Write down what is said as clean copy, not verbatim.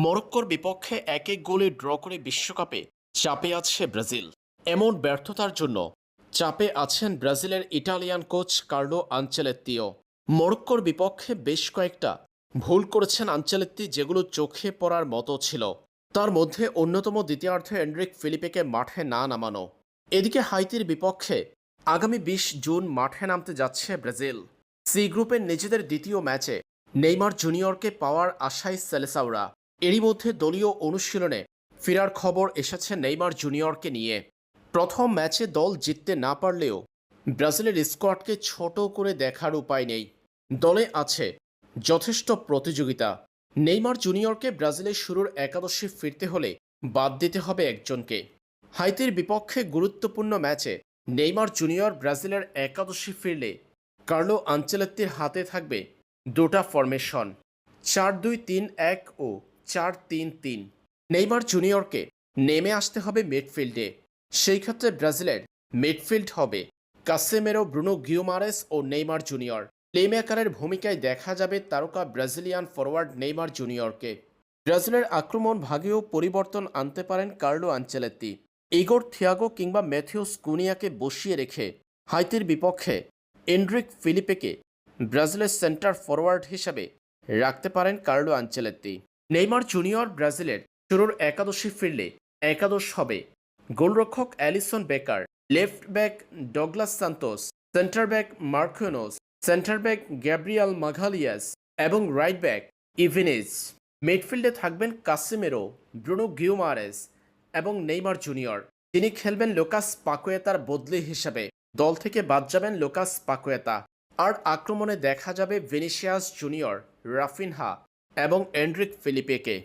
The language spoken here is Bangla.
মরক্কোর বিপক্ষে 1-1 গোলে ড্র করে বিশ্বকাপে চাপে আছে ব্রাজিল। এমন ব্যর্থতার জন্য চাপে আছেন ব্রাজিলের ইটালিয়ান কোচ কার্লো আনচেলত্তিও। মরক্কোর বিপক্ষে বেশ কয়েকটা ভুল করেছেন আনচেলত্তি, যেগুলো চোখে পড়ার মতো ছিল। তার মধ্যে অন্যতম দ্বিতীয়ার্ধে এনরিক ফিলিপেকে মাঠে না নামানো। এদিকে হাইতির বিপক্ষে আগামী 20 জুন মাঠে নামতে যাচ্ছে ব্রাজিল। সি গ্রুপের নিজেদের দ্বিতীয় ম্যাচে নেইমার জুনিয়রকে পাওয়ার আশায় সেলেসাওরা। এরই মধ্যে দলীয় অনুশীলনে ফেরার খবর এসেছে নেইমার জুনিয়রকে নিয়ে। প্রথম ম্যাচে দল জিততে না পারলেও ব্রাজিলের স্কোয়াডকে ছোট করে দেখার উপায় নেই। দলে আছে যথেষ্ট প্রতিযোগিতা। নেইমার জুনিয়রকে ব্রাজিলের শুরুর একাদশে ফিরতে হলে বাদ দিতে হবে একজনকে। হাইতির বিপক্ষে গুরুত্বপূর্ণ ম্যাচে নেইমার জুনিয়র ব্রাজিলের একাদশে ফিরলে কার্লো আনচেলত্তির হাতে থাকবে দুটা ফরমেশন, 4-2-3-1 ও 4-3-3। নেইমার জুনিয়রকে নেমে আসতে হবে মিডফিল্ডে। সেই ক্ষেত্রে ব্রাজিলের মিডফিল্ড হবে কাসেমেরো, ব্রুনো গিউমারেস ও নেইমার জুনিয়র। প্লেমেকারের ভূমিকায় দেখা যাবে তারকা ব্রাজিলিয়ান ফরওয়ার্ড নেইমার জুনিয়রকে। ব্রাজিলের আক্রমণ ভাগেও পরিবর্তন আনতে পারেন কার্লো আনচেলত্তি। ইগোর থিয়াগো কিংবা ম্যাথিউস কুনিয়াকে বসিয়ে রেখে হাইতির বিপক্ষে এনরিক ফিলিপেকে ব্রাজিলের সেন্টার ফরওয়ার্ড হিসেবে রাখতে পারেন কার্লো আনচেলত্তি। নেইমার জুনিয়র ব্রাজিলের শুরুর একাদশে ফিরলে একাদশ হবে গোলরক্ষক Alisson Becker, left back Douglas Santos, centre back Marquinhos, centre back Gabriel Magalhaes এবং রাইট ব্যাক ইভিনিজ। মিডফিল্ডে থাকবেন কাসেমেরো, ব্রুনো গিউমারেস এবং নেইমার জুনিয়র। তিনি খেলবেন লুকাস পাকুয়েতার বদলি হিসেবে। দল থেকে বাদ যাবেন লুকাস পাকুয়েতা। আর আক্রমণে দেখা যাবে ভিনিসিয়াস জুনিয়র, রাফিনহা এবং এনরিক ফিলিপেকে।